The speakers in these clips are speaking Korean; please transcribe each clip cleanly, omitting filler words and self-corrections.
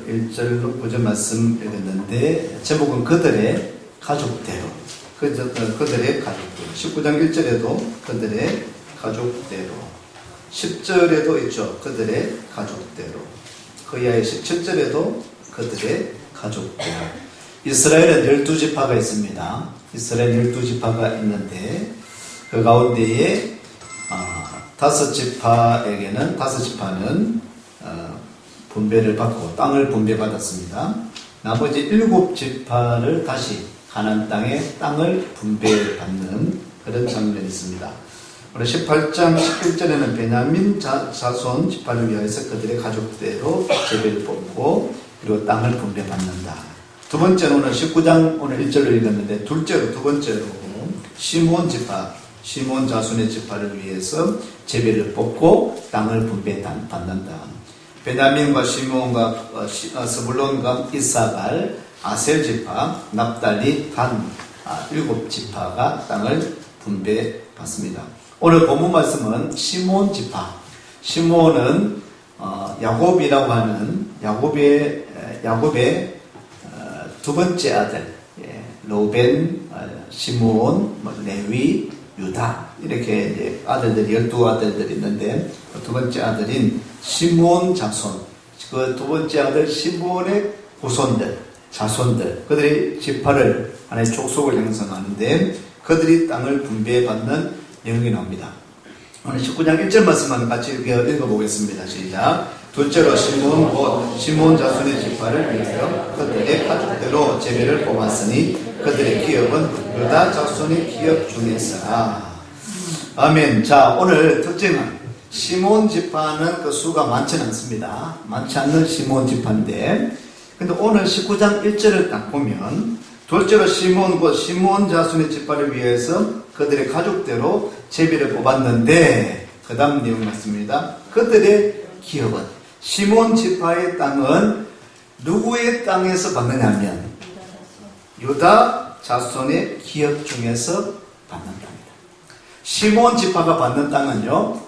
1절 9절 말씀 읽었는데 제목은 그들의 가족대로, 그들의 가족대로. 19장 1절에도 그들의 가족대로, 10절에도 있죠. 그들의 가족대로. 그 이하의 17절에도 그들의 가족대로. 이스라엘은 12지파가 있습니다. 이스라엘 12지파가 있는데 그 가운데에 5지파에게는 5지파는 분배를 받고 땅을 분배받았습니다. 나머지 7지파를 다시 가나안 땅에 땅을 분배받는 그런 장면이 있습니다. 오늘 18장 11절에는 베냐민 자손 지파를 위하여서 그들의 가족대로 제비를 뽑고 그리고 땅을 분배받는다. 두 번째는 오늘 19장 오늘 1절로 읽었는데 두 번째로 시므온 지파, 시므온 자손의 지파를 위해서 제비를 뽑고 땅을 분배받는다. 베냐민과 시므온과 스불론과 이사갈, 아셀 지파, 납달리, 단 7지파가 땅을 분배받습니다. 오늘 본문 말씀은 시므온 지파. 시므온은 야곱이라고 하는 야곱의 두 번째 아들, 로벤, 시므온, 레위, 유다 이렇게 이제 아들들이 12아들들이 있는데 두 번째 아들인 시므온 자손, 그 두 번째 아들 시므온의 후손들, 자손들, 그들이 지파를 하나의 족속을 형성하는데 그들이 땅을 분배받는 내용이 나옵니다. 오늘 19장 1절 말씀만 같이 읽어보겠습니다. 시작. 둘째로 시므온 자손의 지파를 위하여 그들의 가족대로 제비를 뽑았으니 그들의 기업은 유다 자손의 기업 중에서라. 아멘. 자, 오늘 특징은 시므온 지파는 그 수가 많지는 않습니다. 많지 않는 시므온 지파인데, 근데 오늘 19장 1절을 딱 보면 둘째로 시므온 자손의 지파를 위해서 그들의 가족대로 제비를 뽑았는데 그 다음 내용 맞습니다. 그들의 기업은 시므온 지파의 땅은 누구의 땅에서 받느냐면 유다 자손의 기업 중에서 받는 땅입니다. 시므온 지파가 받는 땅은요,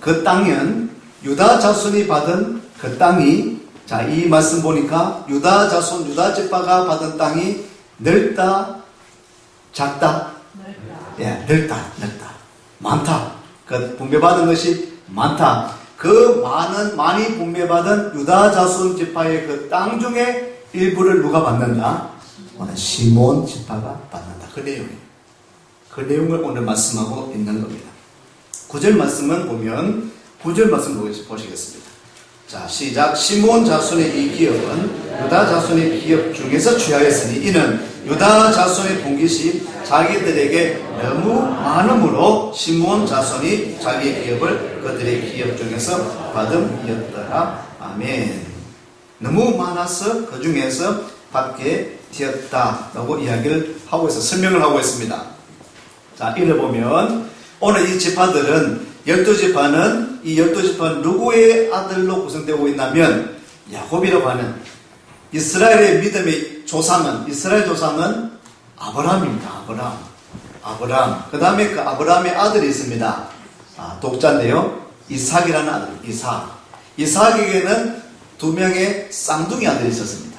그 땅은 유다 자손이 받은 그 땅이, 자, 이 말씀 보니까 유다 자손, 유다 지파가 받은 땅이 넓다, 작다? 넓다. 많다. 그 분배받은 것이 많다. 그 많이 분배받은 유다 자손 지파의 그 땅 중에 일부를 누가 받는다? 오늘 시므온 지파가 받는다. 그 내용이에요. 그 내용을 오늘 말씀하고 있는 겁니다. 9절 말씀은 보면 9절 말씀 보시겠습니다. 자, 시작. 시므온 자손의 이 기업은 유다 자손의 기업 중에서 취하였으니 이는 유다 자손의 분깃이 자기들에게 너무 많음으로 시므온 자손이 자기의 기업을 그들의 기업 중에서 받음이었더라. 아멘. 너무 많아서 그 중에서 받게 되었다라고 이야기를 하고 있어, 설명을 하고 있습니다. 자, 이를 보면 오늘 이 지파들은 12지파는 이 12지파는 누구의 아들로 구성되고 있냐면 야곱이라고 하는 이스라엘의 믿음의 조상은, 이스라엘 조상은 아브라함입니다. 아브라함. 그 다음에 그 아브라함의 아들이 있습니다. 독자인데요. 이삭이라는 아들, 이삭에게는 2명의 쌍둥이 아들이 있었습니다.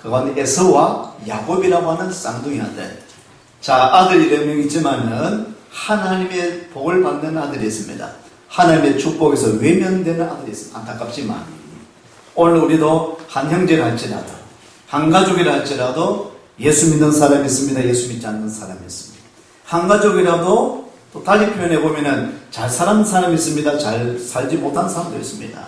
그건 에서와 야곱이라고 하는 쌍둥이 아들. 자, 아들 이름이 있지만은 하나님의 복을 받는 아들이 있습니다. 하나님의 축복에서 외면되는 아들이 있습니다. 안타깝지만 오늘 우리도 한 형제라 할지라도 한 가족이라 할지라도 예수 믿는 사람이 있습니다. 예수 믿지 않는 사람이 있습니다. 한 가족이라도 또 달리 표현해 보면은 잘 사는 사람이 있습니다. 잘 살지 못한 사람도 있습니다.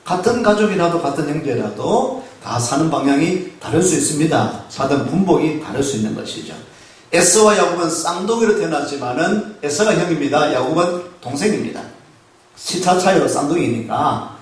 같은 가족이라도 같은 형제라도 다 사는 방향이 다를 수 있습니다. 받은 분복이 다를 수 있는 것이죠. 에서와 야곱은 쌍둥이로 태어났지만은 에서가 형입니다. 야곱은 동생입니다. 시차 차이로 쌍둥이니까.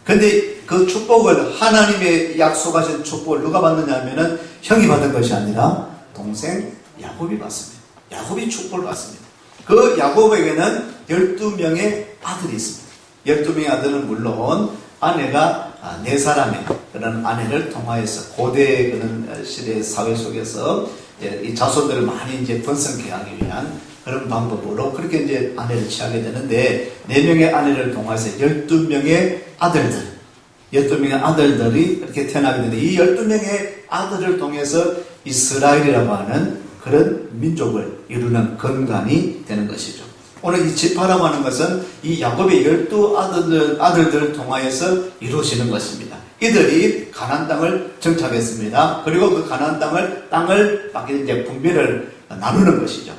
근데 그 축복을, 하나님의 약속하신 축복을 누가 받느냐 하면은 형이 받은 것이 아니라 동생 야곱이 받습니다. 야곱이 축복을 받습니다. 그 야곱에게는 12명의 아들이 있습니다. 12명의 아들은 물론 아내가 4사람의 그런 아내를 통하여서 고대 그런 시대의 사회 속에서 이 자손들을 많이 이제 번성케 하기 위한 그런 방법으로 그렇게 이제 아내를 취하게 되는데 4명의 아내를 통해서 12명의 아들들, 12명의 아들들이 이렇게 태어나게 되는데 이 12명의 아들을 통해서 이스라엘이라고 하는 그런 민족을 이루는 근간이 되는 것이죠. 오늘 이 지파라고 하는 것은 이 야곱의 12아들들을 통하여서 이루어지는 것입니다. 이들이 가나안 땅을 정착했습니다. 그리고 그 가나안 땅을 이제 분배를 나누는 것이죠.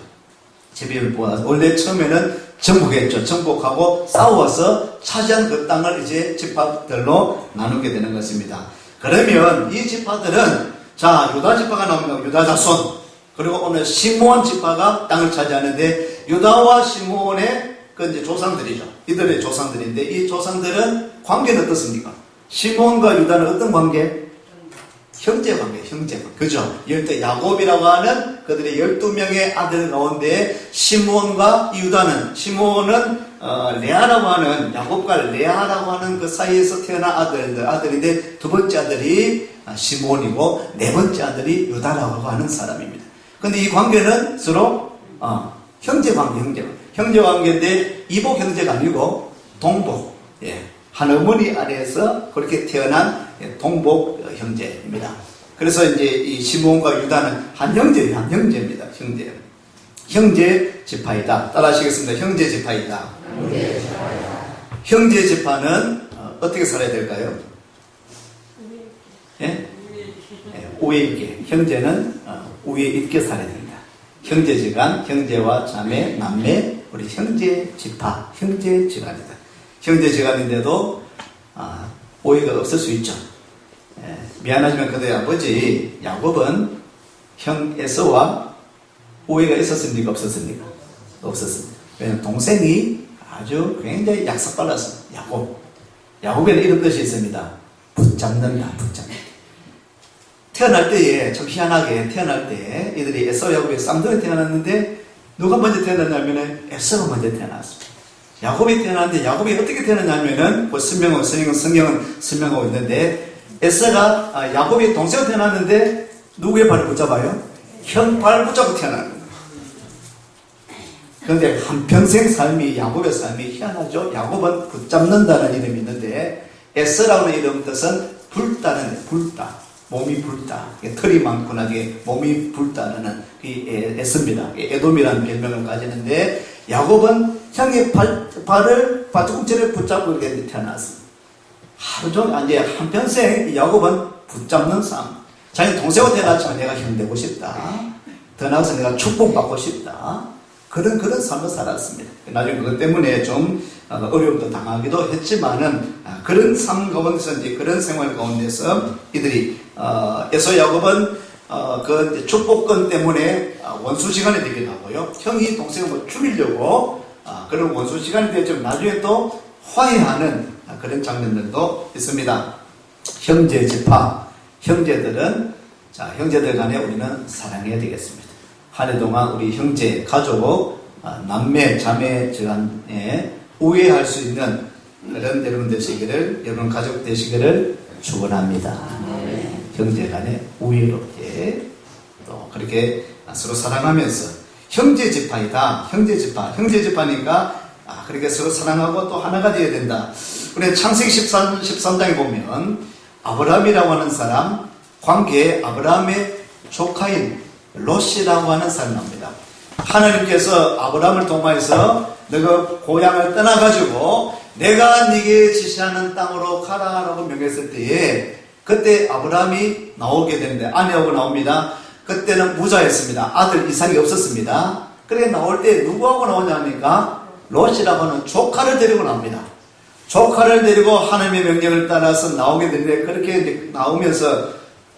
제비를 보아서 원래 처음에는 정복했죠. 정복하고 싸워서 차지한 그 땅을 이제 지파들로 나누게 되는 것입니다. 그러면 이 지파들은 자 유다 지파가 나옵니다. 유다 자손. 그리고 오늘 시므온 지파가 땅을 차지하는데 유다와 시므온의 그 이제 조상들이죠. 이들의 조상들인데 이 조상들은 관계는 어떻습니까? 시므온과 유다는 어떤 관계? 형제 관계, 형제 관계. 그죠? 이때 야곱이라고 하는 그들의 12명의 아들 가운데 시므온과 유다는, 시므온은 레아라고 하는, 야곱과 레아라고 하는 그 사이에서 태어난 아들인데 두 번째 아들이 시므온이고 네 번째 아들이 유다라고 하는 사람입니다. 근데 이 관계는 서로 형제 관계. 형제 관계인데 이복 형제가 아니고 동복. 예. 한 어머니 아래에서 그렇게 태어난 동복 형제입니다. 그래서 이제 이 시므온과 유다는 한 형제입니다. 형제 지파이다. 따라하시겠습니다. 형제 지파이다. 형제 지파는 어떻게 살아야 될까요? 예? 우애 있게. 형제는 우애 있게 살아야 됩니다. 형제지간, 형제와 자매, 남매, 우리 형제 지파, 형제 지간이다. 형제지간인데도 오해가 없을 수 있죠. 미안하지만 그들의 아버지 야곱은 형 에서와 오해가 있었습니까? 없었습니까? 없었습니다. 왜냐하면 동생이 아주 굉장히 약삭빨랐습니다. 야곱에는 이런 뜻이 있습니다. 붙잡는다. 태어날 때에 좀 희한하게 태어날 때 이들이 에서 야곱이 쌍둥이 태어났는데 누가 먼저 태어났냐면 에서가 먼저 태어났습니다. 야곱이 태어났는데 야곱이 어떻게 태어났냐면은 그 성경은 설명하고 있는데 에서가 야곱이 동생이 태어났는데 누구의 발을 붙잡아요? 형 발을 붙잡고 태어났습니다. 그런데 한평생 삶이 야곱의 삶이 희한하죠. 야곱은 붙잡는다는 이름이 있는데 에서라는 이름 뜻은 불다는 불다. 몸이 불다. 털이 많구나. 몸이 불다는 에서입니다. 에돔이라는 별명을 가지는데 야곱은 형의 발을 발꿈치를 붙잡고 이렇게 태어났습니다. 하루 종일 이제 한평생 야곱은 붙잡는 삶. 자기 동생으로 태어났지만 내가 형 되고 싶다. 더 나아가서 내가 축복받고 싶다. 그런 삶을 살았습니다. 나중에 그것 때문에 좀 어려움도 당하기도 했지만은 그런 삶 가운데서 이제 그런 생활 가운데서 이들이 에서 야곱은 그 축복권 때문에 원수 시간이 되기도 하고요. 형이 동생을 뭐 죽이려고 그런 원수 시간이 되지만 나중에 또 화해하는 그런 장면들도 있습니다. 형제 지파, 형제들은 형제들 간에 우리는 사랑해야 되겠습니다. 한 해 동안 우리 형제, 가족, 남매, 자매 간에 우애할 수 있는 그런 여러분 되시기를, 여러분 가족 되시기를 축원합니다. 형제 간에 우애롭게 또 그렇게 서로 사랑하면서 형제 지파이다. 형제 지파니까 그렇게 서로 사랑하고 또 하나가 되어야 된다. 우리 창세기 13장에 보면 아브라함이라고 하는 사람 관계에 아브라함의 조카인 롯이라고 하는 사람이 나옵니다. 하나님께서 아브라함을 통하여서 너가 고향을 떠나가지고 내가 네게 지시하는 땅으로 가라라고 명했을 때에 그때 아브라함이 나오게 되는데 아내하고 나옵니다. 그때는 무자였습니다. 아들 이삭이 없었습니다. 그래 나올 때 누구하고 나오냐니까 롯이라고 하는 조카를 데리고 나옵니다. 조카를 데리고 하나님의 명령을 따라서 나오게 되는데 그렇게 이제 나오면서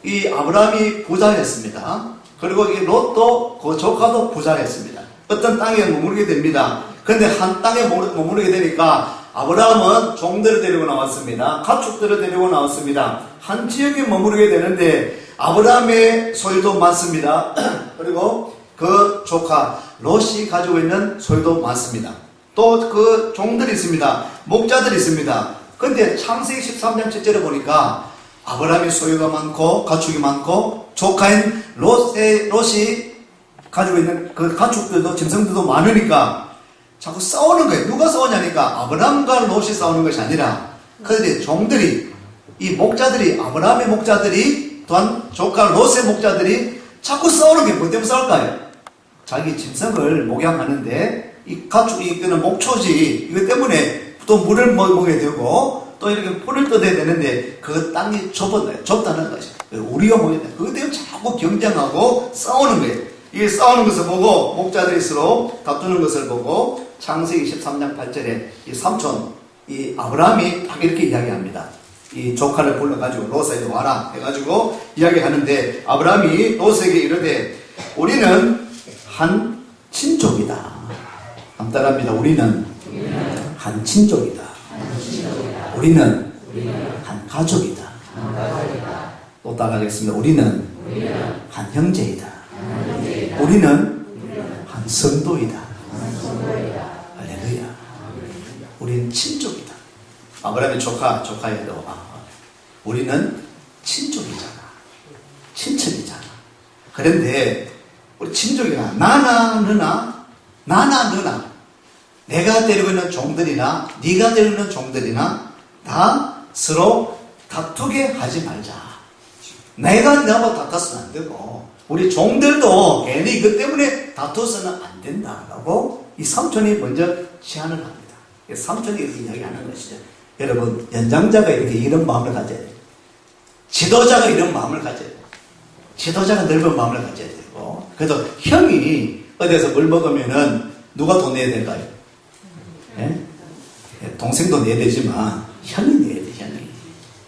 이 아브라함이 부자였습니다. 그리고 이 롯도 그 조카도 부자였습니다. 어떤 땅에 머무르게 됩니다. 그런데 한 땅에 머무르게 되니까 아브라함은 종들을 데리고 나왔습니다. 가축들을 데리고 나왔습니다. 한 지역에 머무르게 되는데 아브라함의 소유도 많습니다. 그리고 그 조카 롯이 가지고 있는 소유도 많습니다. 또 그 종들이 있습니다. 목자들이 있습니다. 그런데 창세기 13장 7절에 보니까 아브라함의 소유가 많고 가축이 많고 조카인 롯이 가지고 있는 그 가축들도 짐승들도 많으니까 자꾸 싸우는 거예요. 누가 싸우냐니까 아브라함과 롯이 싸우는 것이 아니라 그들의 종들이 이 목자들이, 아브라함의 목자들이, 또한 조카 롯의 목자들이 자꾸 싸우는 게 뭐 때문에 싸울까요? 자기 짐승을 목양하는데, 이거는 목초지, 이것 때문에 또 물을 먹어야 되고, 또 이렇게 풀을 뜯어야 되는데, 그 땅이 좁다는 것이. 우리가 먹어야 돼. 그것 때문에 자꾸 경쟁하고 싸우는 거예요. 이 싸우는 것을 보고, 목자들이 서로 다투는 것을 보고, 창세기 13장 8절에 이 삼촌, 이 아브라함이 딱 이렇게 이야기합니다. 이 조카를 불러가지고 롯에게 와라 해가지고 이야기하는데, 아브라함이 롯에게 이르되 우리는 한 친족이다. 따라합니다. 우리는 한 친족이다. 우리는 한 가족이다. 또 따라하겠습니다. 우리는 한 형제이다. 우리는 한 성도이다. 할렐루야. 우리는 친족이다. 아브라함의 조카에도 우리는 친족이잖아. 친척이잖아. 그런데 우리 친족이나 나나 너나 내가 데리고 있는 종들이나 네가 데리고 있는 종들이나 다 서로 다투게 하지 말자. 내가 너하고 다투서는 안 되고 우리 종들도 괜히 이것 때문에 다투서는 안 된다라고 이 삼촌이 먼저 제안을 합니다. 삼촌이 이렇게 이야기하는 것이죠. 여러분, 연장자가 이렇게 이런 마음을 가져야 돼요. 지도자가 이런 마음을 가져야 돼요. 지도자가 넓은 마음을 가져야 되고, 그래도 형이 어디서 물 먹으면은 누가 돈 내야 될까요? 예? 동생도 내야 되지만 형이 내야 돼. 형이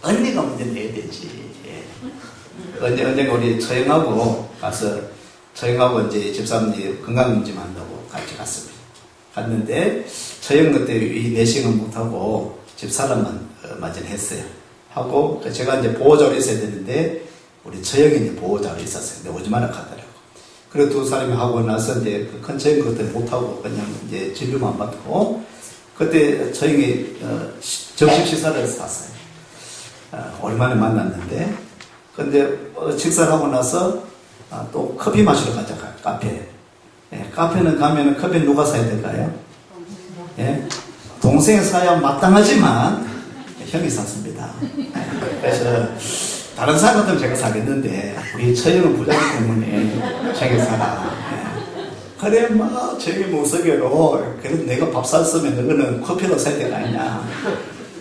언니가 먼저 내야 되지. 예. 언젠가 우리 처형하고 가서 처형하고 이제 집사람이 건강검진 한다고 같이 갔습니다. 갔는데 처형 그때 이 내싱은 못하고 집사람은 맞이했어요. 하고 제가 이제 보호자로 있어야 되는데 우리 처형이 이제 보호자로 있었어요. 근데 오지 마라 하더라고. 그리고 두 사람이 하고 나서 이제 그 큰 처형 그때 못하고 그냥 이제 진료만 받고 그때 처형이 점심 식사를 샀어요. 오랜만에 만났는데 근데 식사를 하고 나서 또 커피 마시러 가자 카페에. 예, 카페는 가면은 커피 누가 사야 될까요? 예? 동생이 사야 마땅하지만 형이 샀습니다. 그래서 다른 사람 같으면 제가 사겠는데 우리 처형은 부자이기 때문에 형이 사라. 예. 그래 막 저기 무섭게로 그래도 내가 밥 샀으면 너는 커피로 살 때가 아니냐.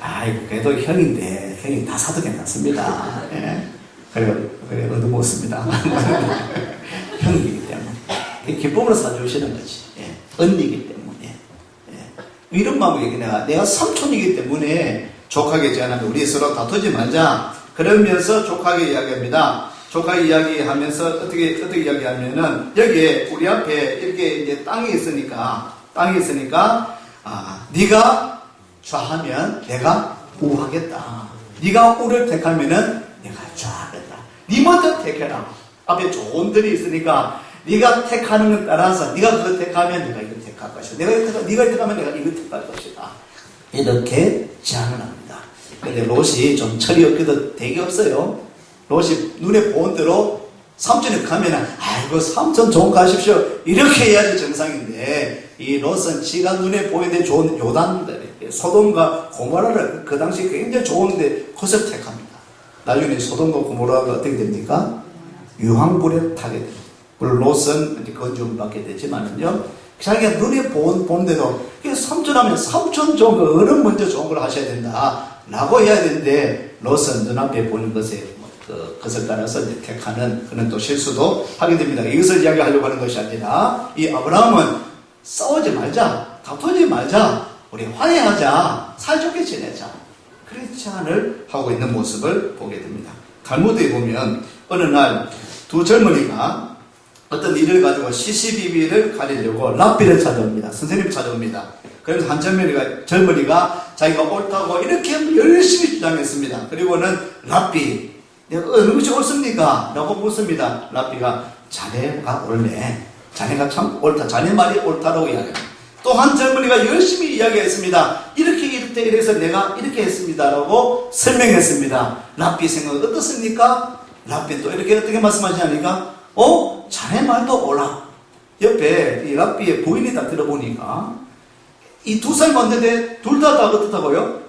아이고 그래도 형인데 형이 다 사도 괜찮습니다. 예. 그래 얻어먹었습니다. 형이기 때문에 기쁨으로 사주시는 거지. 예. 언니이기 때문에. 예. 이런 마음이 내가 삼촌이기 때문에 족하게 제안하면 우리 서로 다투지 말자. 그러면서 족하게 이야기합니다. 족하게 이야기하면서 어떻게 이야기하면은 여기에 우리 앞에 이렇게 이제 땅이 있으니까 네가 좌하면 내가 우하겠다. 네가 우를 택하면은 내가 좌하겠다. 네 먼저 택해라. 앞에 좋은 들이 있으니까 네가 택하는 것 따라서 네가 그거 택하면 내가 이거 택할 것이다. 네가 택하면 내가 이거 택할 것이다. 이렇게 제안을 합니다. 근데 롯이 좀 철이 없기도 되게 없어요. 롯이 눈에 보는 대로 삼촌이 가면은 아이고 삼촌 좋은 거 하십시오 이렇게 해야지 정상인데 이 롯은 지가 눈에 보이는 좋은 요단 소돔과 고모라를 그 당시 굉장히 좋은데 그것을 택합니다. 나중에 소돔과 고모라가 어떻게 됩니까? 유황불에 타게 됩니다. 물론 롯은 건조를 받게 되지만은요, 자기가 눈에 보는데도 삼촌하면 삼촌 좋은 거 어른 먼저 좋은 걸 하셔야 된다 라고 해야 되는데 롯은 눈앞에 보는 것을 따라서 이제 택하는 그런 또 실수도 하게 됩니다. 이것을 이야기하려고 하는 것이 아니라 이 아브라함은 싸우지 말자, 다투지 말자, 우리 화해하자, 사이좋게 지내자 그런 제안을 하고 있는 모습을 보게 됩니다. 탈무드에 보면 어느 날 두 젊은이가 어떤 일을 가지고 시시비비를 가리려고 랍비를 찾아옵니다. 선생님을 찾아옵니다. 그래서 한 젊은이가 자기가 옳다고 이렇게 열심히 주장했습니다. 그리고는 랍비, 내가 어느 것이 옳습니까? 라고 묻습니다. 랍비가 자네가 옳네. 자네가 참 옳다. 자네 말이 옳다라고 이야기합니다. 또 한 젊은이가 열심히 이야기했습니다. 이래서 내가 이렇게 했습니다. 라고 설명했습니다. 랍비 생각은 어떻습니까? 랍비 또 이렇게 어떻게 말씀하시냐니까 자네 말도 옳아. 옆에 이 랍비의 부인이 다 들어보니까 이 두 사람 왔는데 둘 다 어떻다고요?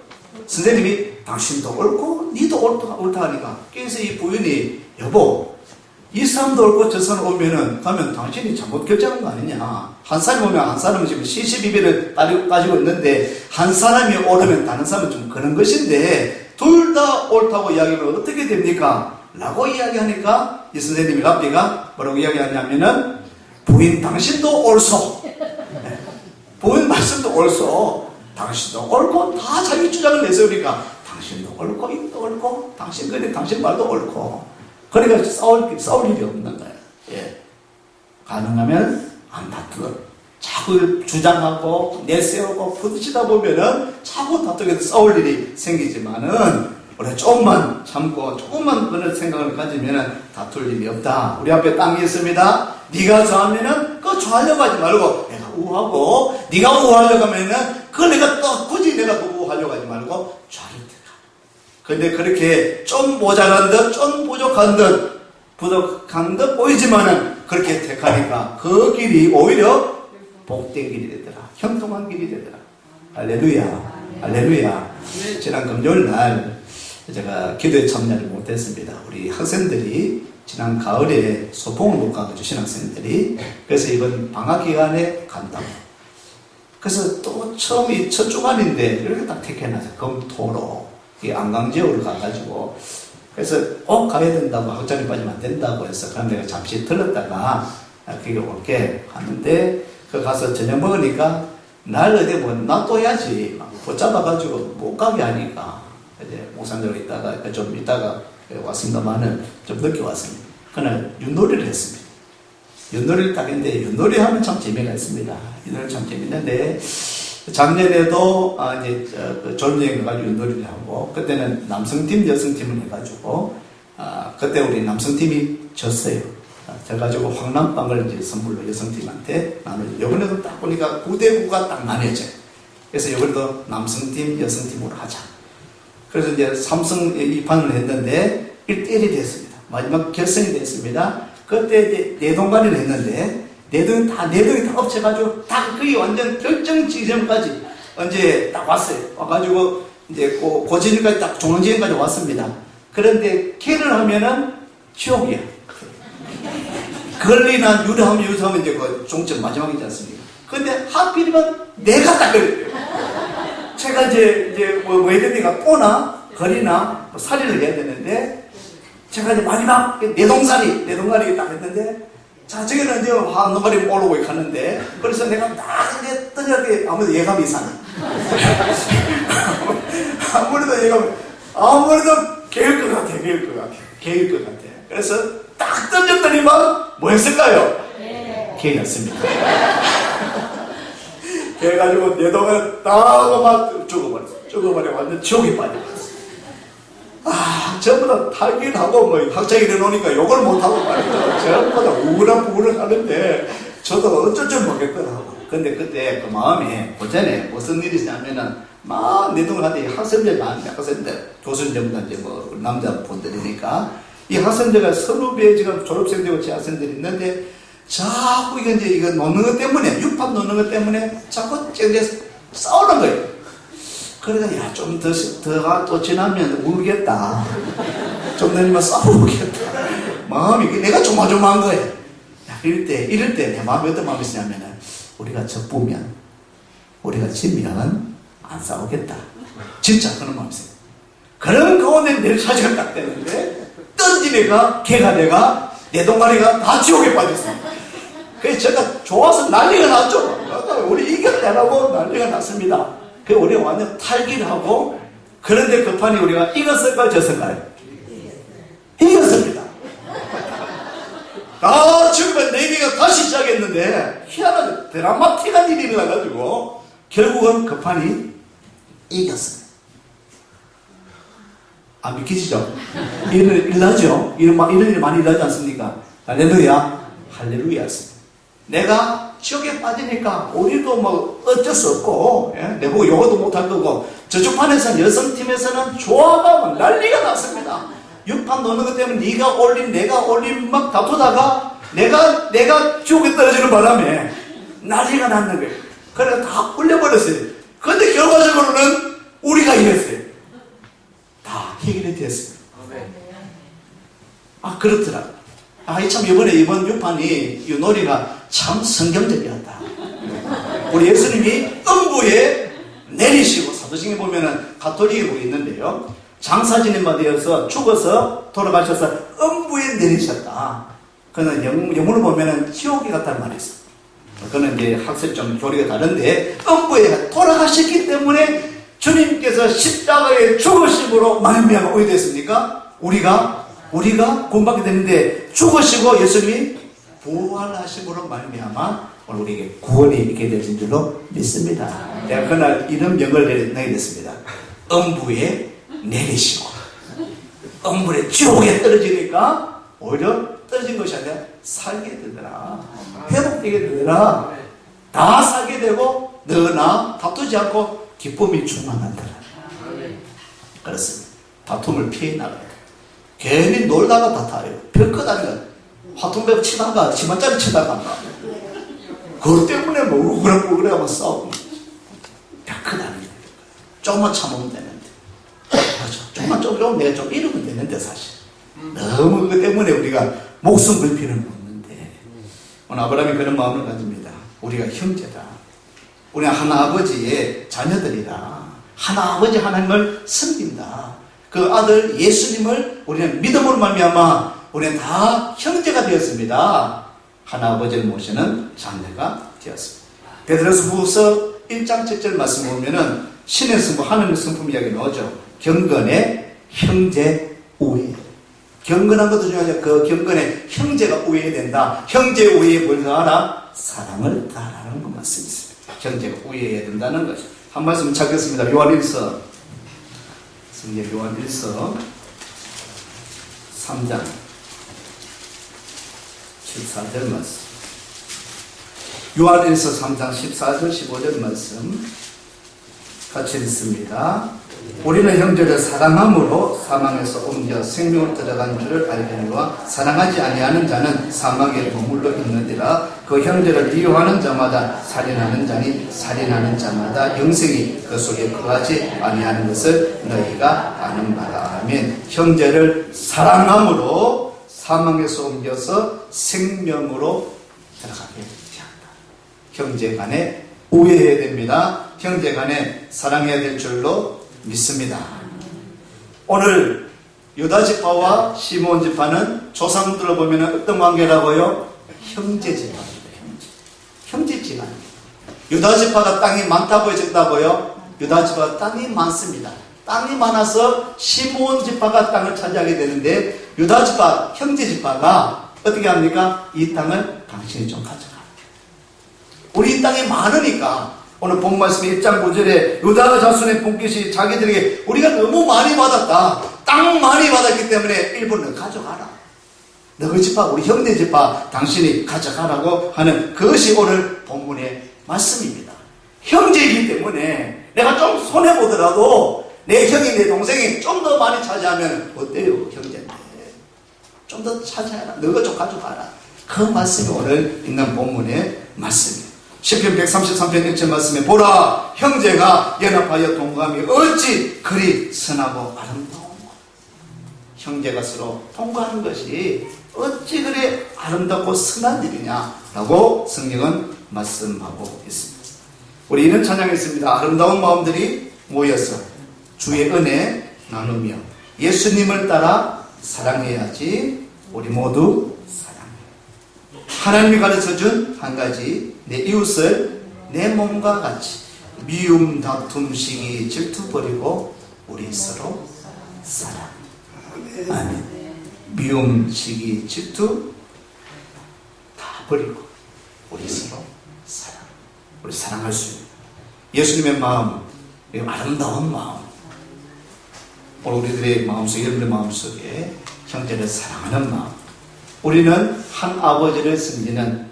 선생님이 당신도 옳고 니도 옳다 하니까 그래서 이 부인이 여보 이 사람도 옳고 저 사람 오면은 가면 당신이 잘못 결정한 거 아니냐. 한 사람이 오면 한 사람은 지금 시시비비를 가지고 있는데 한 사람이 오르면 다른 사람은 좀 그런 것인데 둘 다 옳다고 이야기하면 어떻게 됩니까? 라고 이야기하니까 이 선생님이 랍비가 뭐라고 이야기하냐면은 부인 당신도 옳소. 부인 말씀도 옳소. 당신도 옳고 다 자기 주장을 내세우니까 당신도 옳고 이것도 옳고 당신 말도 옳고 그러니까 싸울 일이 없는 거예요. 예. 가능하면 안 다투어. 자꾸 주장하고 내세우고 부딪히다 보면은 자꾸 다투게 싸울 일이 생기지만은 우리가 조금만 참고 조금만 그런 생각을 가지면은 다툴 일이 없다. 우리 앞에 땅이 있습니다. 네가 좋아하면은 그거 좋아하려고 하지 말고 내가 우하고 네가 우하려고 하면은 그걸 내가 또 굳이 내가 우하려고 하지 말고 좌를 택하. 근데 그렇게 좀 모자란 듯, 좀 부족한 듯 보이지만은 그렇게 택하니까 그 길이 오히려 복된 길이 되더라. 형통한 길이 되더라. 할렐루야. 할렐루야. 지난 금요일 날 제가 기도에 참여를 못했습니다. 우리 학생들이 지난 가을에 소풍을 못 가가지고 신학생들이 그래서 이번 방학 기간에 간다고. 그래서 또 처음이 첫 주간인데 이렇게 딱 택해놔서 금토로 이 안강지역으로 가가지고 그래서 꼭 가야 된다고 학장이 빠지면 안 된다고 해서 그럼 내가 잠시 들렀다가 거기 올게 하는데 그 가서 저녁 먹으니까 날 어디 뭐 놔둬야지 막 붙잡아가지고 못 가게 하니까 이제 목사님으로 있다가 좀 있다가 왔습니다만은 좀 늦게 왔습니다. 그날 윷놀이를 했습니다. 윷놀이를 딱 했는데 윷놀이 하면 참 재미가 있습니다. 윷놀이 참 재밌는데 작년에도 이제 졸업여행 가가지고 윷놀이를 하고 그때는 남성팀 여성팀을 해가지고 그때 우리 남성팀이 졌어요. 져가지고 황남빵을 이제 선물로 여성팀한테 나누죠. 이번에도 딱 보니까 9대9가 딱 나뉘어져요. 그래서 이번에도 남성팀 여성팀으로 하자. 그래서 이제 3승 2판을 했는데 1대1이 됐습니다. 마지막 결승이 됐습니다. 그때 이제 내동간을 했는데 내동이 다 합쳐가지고 딱 거의 완전 결정 지점까지 언제 딱 왔어요. 와가지고 이제 고지점까지 딱 중앙지점까지 왔습니다. 그런데 캐를 하면은 지옥이야. 걸리나 유리하면 이제 그 종점 마지막이지 않습니까? 근데 하필이면 내가 딱 걸려요. 제가 이제 뭐 해야 됩니까? 꼬나 거리나 뭐 살이를 해야 되는데 제가 이제 마지막 내동가리 딱 했는데 자, 저기는 이제 한 노가리 오르고 가는데 그래서 내가 딱 이제 떠나게 아무래도 예감이 이상해. 아무래도 개일 것 같아. 그래서 딱 던졌더니만 뭐 했을까요? 개였습니다. 그래가지고 내 동을 딱 죽어버려 완전 지옥에 빠져버렸어. 전부 다 탈기하고 뭐 학장이 일어나니까 욕을 못하고 말이죠. 전부 다 우울한 하는데 저도 어쩔 줄 모르겠더라고. 근데 그때 그 마음에 오전에 무슨 일이 있냐면은 막 내동한테 학생들 많은데 학생들 교수님 전부 다 이제 뭐 남자분들이니까 이 학생들과 선후배 지금 졸업생되고 재학생들이 있는데 자꾸 이거 놓는 것 때문에 6판 놓는 것 때문에 자꾸 이제 싸우는 거예요. 그러니까 야 좀 더 지나면 울겠다. 좀 되면 싸우겠다. 마음이 내가 조마조마한 거예요. 야, 이럴 때 내 마음이 어떤 마음이 있냐면은 우리가 적부면 우리가 지면 안 싸우겠다. 진짜 그런 마음이 있어요. 그런 가운데 내 사지가 딱 되는데 던지니까 걔가 내가 내 동아리가 다 지옥에 빠졌어요. 그래서 제가 좋아서 난리가 났죠. 우리 이겼다라고 난리가 났습니다. 그 우리가 완전 탈기를 하고 그런데 그 판이 우리가 이겼을까요? 졌을까요? 이겼습니다. 지금 4개가 다시 시작했는데 희한하게 드라마틱한 일이 일어나가지고 결국은 그 판이 이겼습니다. 안 믿기시죠? 이런 일 일어나죠? 이런 일 많이 일어나지 않습니까? 할렐루야. 할렐루야였습니다. 내가 지옥에 빠지니까 우리도 뭐 어쩔 수 없고 내보고 영어도 못할 거고 저쪽 판에서는 여성팀에서는 조화가 난리가 났습니다. 6판 노는 것 때문에 네가 올린 내가 올린 막 다투다가 내가 지옥에 떨어지는 바람에 난리가 났는 거예요. 그래서 다 굴려버렸어요. 근데 결과적으로는 우리가 이겼어요. 해결이 됐습니다. 그렇더라. 참 이번 유판이 이 놀이가 참 성경적이었다. 우리 예수님이 음부에 내리시고, 사도행전에 보면은 가톨릭에 보고 있는데요, 장사진이 되어서 죽어서 돌아가셔서 음부에 내리셨다. 그는 영문을 보면은 지옥에 갔다는 말이 있어요. 그거는 이제 학습 좀 교리가 다른데, 음부에 돌아가셨기 때문에 주님께서 십자가에 죽으심으로 말미암아 오게 됐습니까? 우리가 구원받게 되는데, 죽으시고 예수님이 부활하심으로 말미암아 오늘 우리에게 구원이 있게 되신 줄로 믿습니다. 내가 그날 이런 명을 내게 됐습니다. 음부에 내리시고, 음부에 지옥에 떨어지니까 오히려 떨어진 것이 아니라 살게 되더라. 회복되게 되더라. 다 살게 되고 너나 다투지 않고 기쁨이 충만하더라. 그렇습니다. 다툼을 피해 나가야 돼. 괜히 놀다가 다퉈요. 별것 아니라 화통배 치다가 치마짜리 치다가 그것 때문에 뭐 우그락우그락 하면 싸우고 별것 아니에요. 조금만 참으면 되는데, 그렇죠. 조금만 내가 좀 이러면 되는데, 사실 너무 그것 때문에 우리가 목숨 걸 필요는 없는데, 오늘 아브라함이 그런 마음을 가집니다. 우리가 형제다. 우리가 하나 아버지의 자녀들이다. 하나 아버지 하나님을 섬긴다. 그 아들 예수님을 우리는 믿음으로 말미암아 우리는 다 형제가 되었습니다. 하나 아버지를 모시는 자녀가 되었습니다. 베드로서 후서 1장 7절 말씀 보면은 신의 성품, 하나님의 성품 이야기 나오죠. 경건의 형제 우애. 경건한 것도 중요하죠. 그 경건에 형제가 우애해야 된다. 형제 우애에 뭘 더하라? 사랑을 더하라는 그 말씀이 있습니다. 형제가 우애해야 된다는 거죠. 한 말씀 찾겠습니다. 요한일서, 성경 요한일서 3장 14절 말씀. 요한일서 3장 14절 15절 말씀 같이 읽습니다. 우리는 형제를 사랑함으로 사망에서 옮겨 생명으로 들어간 줄을 알거니와 사랑하지 아니하는 자는 사망에 머물러 있느니라. 그 형제를 미워하는 자마다 살인하는 자니 살인하는 자마다 영생이 그 속에 거하지 아니하는 것을 너희가 아는 바라. 아멘. 형제를 사랑함으로 사망에서 옮겨서 생명으로 들어가게 한다. 형제 간에 우애해야 됩니다. 형제 간에 사랑해야 될 줄로 믿습니다. 오늘 유다 지파와 시므온 지파는 조상들을 보면 어떤 관계라고요? 형제 지파입니다. 형제 지파입니다. 유다 지파가 땅이 많다고요, 적다고요? 유다 지파가 땅이 많습니다. 땅이 많아서 시므온 지파가 땅을 차지하게 되는데, 유다 지파, 형제 지파가 어떻게 합니까? 이 땅을 당신이 좀 가져가. 우리 땅이 많으니까, 오늘 본 말씀 1장 9절에 유다 자손의 분깃이 자기들에게 우리가 너무 많이 받았다. 땅 많이 받았기 때문에 일부는 가져가라. 너희 지파, 우리 형제 지파 당신이 가져가라고 하는 그것이 오늘 본문의 말씀입니다. 형제이기 때문에 내가 좀 손해보더라도 내 형이, 내 동생이 좀 더 많이 차지하면 어때요? 형제인데 좀 더 차지해라. 너가 좀 가져가라. 그 말씀이 오늘 있는 본문의 말씀입니다. 시편 133편 1절 말씀에 보라, 형제가 연합하여 동감이 어찌 그리 선하고 아름다운가. 형제가 서로 통과하는 것이 어찌 그리 아름답고 선한 일이냐라고 성경은 말씀하고 있습니다. 우리 이런 찬양이 있습니다. 아름다운 마음들이 모여서 주의 은혜 나누며 예수님을 따라 사랑해야지. 우리 모두 하나님이 가르쳐준 한 가지, 내 이웃을 내 몸과 같이 미움, 다툼, 시기, 질투 버리고 우리 서로 사랑. 아멘. 미움, 시기, 질투 다 버리고 우리 서로 사랑. 우리 사랑할 수 있는 예수님의 마음, 아름다운 마음. 오늘 우리들의 마음속에, 여러분의 마음속에 형제를 사랑하는 마음. 우리는 한 아버지를 섬기는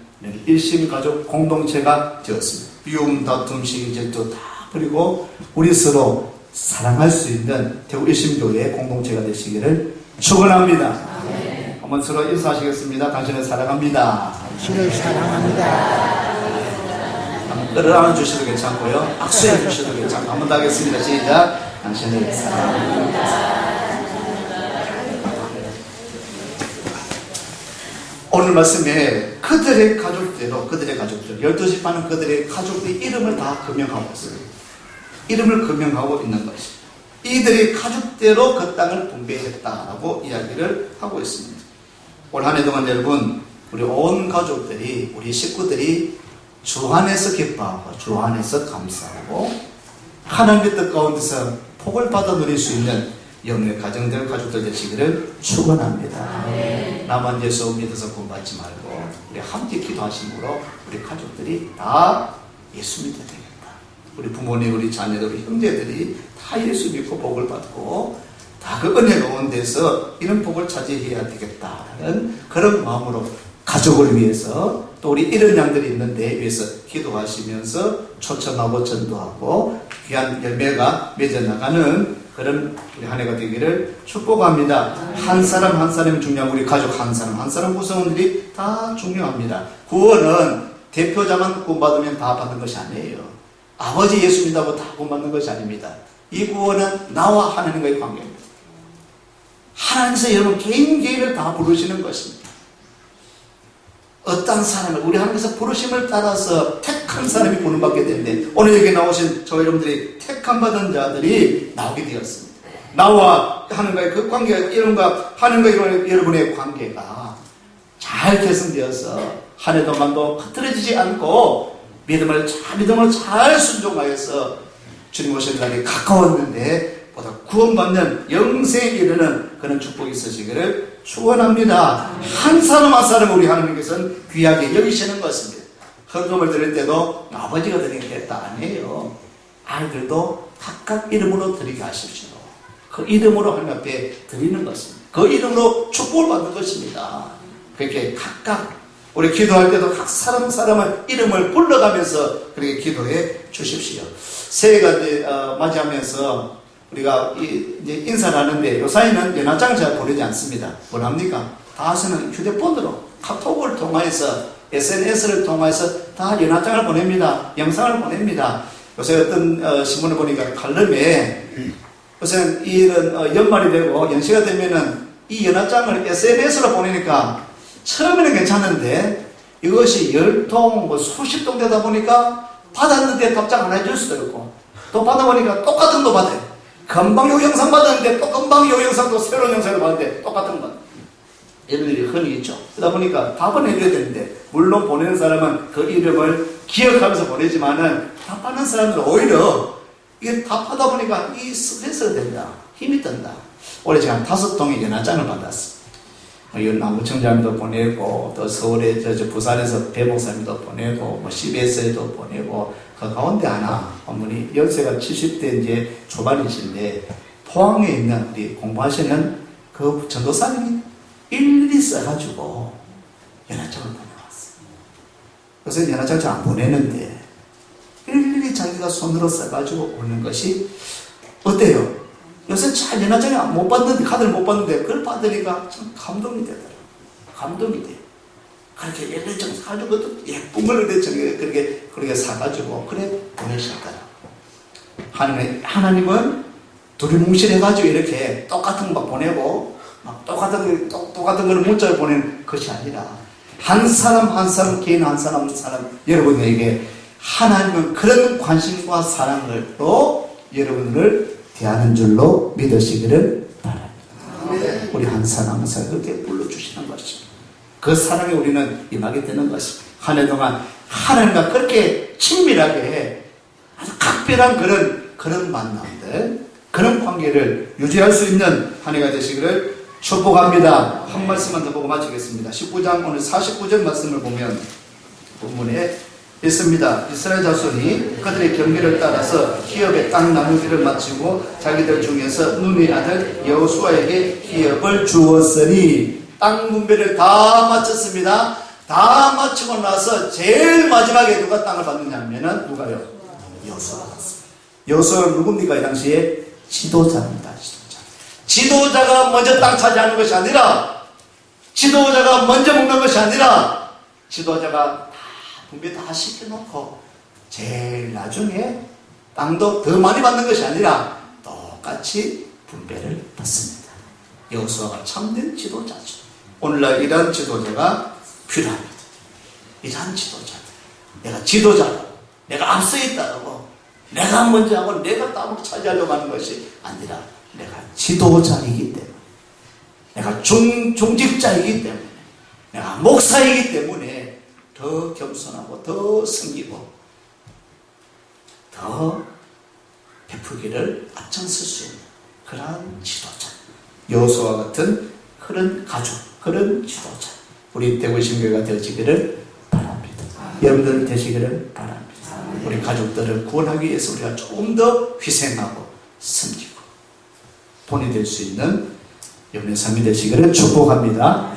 일심가족 공동체가 되었습니다. 미움, 다툼, 시기, 질투 다 버리고 우리 서로 사랑할 수 있는 대구 일심교회의 공동체가 되시기를 축원합니다. 네. 한번 서로 인사하시겠습니다. 당신을 사랑합니다. 당신을 사랑합니다. 한번 끌어안아 주셔도 괜찮고요. 악수해 주셔도 괜찮고 한번 더 하겠습니다. 시작. 당신을 사랑합니다. 오늘 말씀에 그들의 가족대로 12지파는 그들의 가족들의 이름을 다 금명하고 있어요. 이름을 금명하고 있는 것입니다. 이들이 가족대로 그 땅을 분배했다라고 이야기를 하고 있습니다. 올 한 해 동안 여러분, 우리 온 가족들이, 우리 식구들이 주 안에서 기뻐하고 주 안에서 감사하고 하나님의 뜻 가운데서 복을 받아 누릴 수 있는 영의 가정들, 가족들 되시기를 축원합니다. 나만 예수 믿어서 구원받지 말고 우리 함께 기도하심으로 우리 가족들이 다 예수 믿어야 되겠다. 우리 부모님, 우리 자녀들, 우리 형제들이 다 예수 믿고 복을 받고 다 그 은혜 가운데서 이런 복을 차지해야 되겠다는 그런 마음으로 가족을 위해서 또 우리 이런 양들이 있는데 위해서 기도하시면서 초청하고 전도하고 귀한 열매가 맺어나가는 그런 우리 한 해가 되기를 축복합니다. 한 사람 한 사람이 중요하고 우리 가족 한 사람 한 사람 구성원들이 다 중요합니다. 구원은 대표자만 구원받으면 다 받는 것이 아니에요. 아버지 예수 믿다고 다 구원받는 것이 아닙니다. 이 구원은 나와 하나님과의 관계입니다. 하나님께서 여러분 개인을 다 부르시는 것입니다. 어떤 사람을 우리 하나님께서 부르심을 따라서 택한 사람이 구원받게 되는데 오늘 여기 나오신 저 여러분들이 택한 받은 자들이 나오게 되었습니다. 나와 하나님과의 그 관계가 이런가 하나님과 여러분의 관계가 잘 개선되어서 한 해 동안도 흐트러지지 않고 믿음을 잘 순종하여서 주님 오실 날이 가까웠는데 보다 구원받는 영생에 이르는 그런 축복이 있으시기를 축원합니다. 한 사람 한 사람 우리 하나님께서는 귀하게 여기시는 것입니다. 헌금을 드릴 때도 아버지가 드리겠다 아니에요. 아이들도 각각 이름으로 드리게 하십시오. 그 이름으로 하나님 앞에 드리는 것입니다. 그 이름으로 축복을 받는 것입니다. 그렇게 각각 우리 기도할 때도 각 사람을 이름을 불러가면서 그렇게 기도해 주십시오. 새해가 맞이하면서 우리가 이제 인사를 하는데 요사이는 연합장을 잘 보내지 않습니다. 뭘 합니까? 다 쓰는 휴대폰으로 카톡을 통해서 SNS를 통해서 다 연합장을 보냅니다. 영상을 보냅니다. 요새 어떤 신문을 보니까 칼럼에 요새 이런 연말이 되고 연시가 되면은 이 연합장을 SNS로 보내니까 처음에는 괜찮은데 이것이 10통 뭐 수십 통 되다 보니까 받았는데 답장 안 해줄 수도 있고 또 받아보니까 똑같은 거 받아요. 금방 요 영상 받았는데 또 금방 요 영상도 새로운 영상을 받았는데 똑같은 것 이런 일이 흔히 있죠. 그러다 보니까 답은 해줘야 되는데 물론 보내는 사람은 그 이름을 기억하면서 보내지만은 답하는 사람들은 오히려 이게 답하다 보니까 이 스트레스가 된다. 힘이 든다. 올해 제가 5통의 연합장을 받았습니다. 나무청장님도 보내고 또 서울에 부산에서 배목사님도 보내고 뭐 CBS에도 보내고 그 가운데 하나 한 분이 연세가 70대 이제 초반이신데 포항에 있는 우리 공부하시는 그 전도사님이 일일이 써가지고 연합장을 보내왔어요. 그래서 연합장을 잘 안 보내는데 일일이 자기가 손으로 써가지고 오는 것이 어때요? 요새 잘 연합장에 못 받는데 카드를 못 받는데 그걸 받으니까 참 감동이 되더라고요. 감동이 돼요. 그렇게 연락장 사가지고 예쁜 걸 그렇게 사가지고 그래 보내셨더라고요. 하나님은 두리뭉실해가지고 이렇게 똑같은 거 막 보내고 막 똑같은 걸 문자를 보내는 것이 아니라 한 사람 한 사람 개인 한 사람 여러분에게 하나님은 그런 관심과 사랑으로 여러분을 대하는 줄로 믿으시기를 바랍니다. 우리 한 사람 한 사람 그렇게 불러주시는 것입니다. 그 사랑에 우리는 임하게 되는 것입니다. 한 해 동안 하나님과 그렇게 친밀하게 아주 각별한 그런 만남들, 그런 관계를 유지할 수 있는 한 해가 되시기를 축복합니다. 한 말씀만 더 보고 마치겠습니다. 19장 오늘 49절 말씀을 보면 본문에 있습니다. 이스라엘 자손이 그들의 경계를 따라서 기업의 땅 나누기를 마치고 자기들 중에서 눈의 아들 여호수아에게 기업을 주었으니 땅 분배를 다 마쳤습니다. 다 마치고 나서 제일 마지막에 누가 땅을 받느냐면은 누가요? 여호수아가 받습니다. 여호수아는 누굽니까? 이 당시에 지도자입니다. 지도자가 먼저 땅 차지하는 것이 아니라 지도자가 먼저 먹는 것이 아니라 지도자가 분배 다 시켜놓고 제일 나중에 땅도 더 많이 받는 것이 아니라 똑같이 분배를 받습니다. 여호수아가 참된 지도자죠. 오늘날 이런 지도자가 필요합니다. 이러한 지도자들. 내가 지도자고, 내가 앞서 있다고, 내가 먼저 하고 내가 땀을 차지하려고 하는 것이 아니라 내가 지도자이기 때문에, 내가 중직자이기 때문에, 내가 목사이기 때문에 더 겸손하고 더 섬기고 더 베푸기를 앞장설 수 있는 그러한 지도자, 여호수아와 같은 그런 가족, 그런 지도자, 우리 대구신교회가 되어지기를 바랍니다. 여러분들 되시기를 바랍니다. 우리 가족들을 구원하기 위해서 우리가 조금 더 희생하고 섬기고 본이 될 수 있는 여러분의 삶이 되시기를 축복합니다.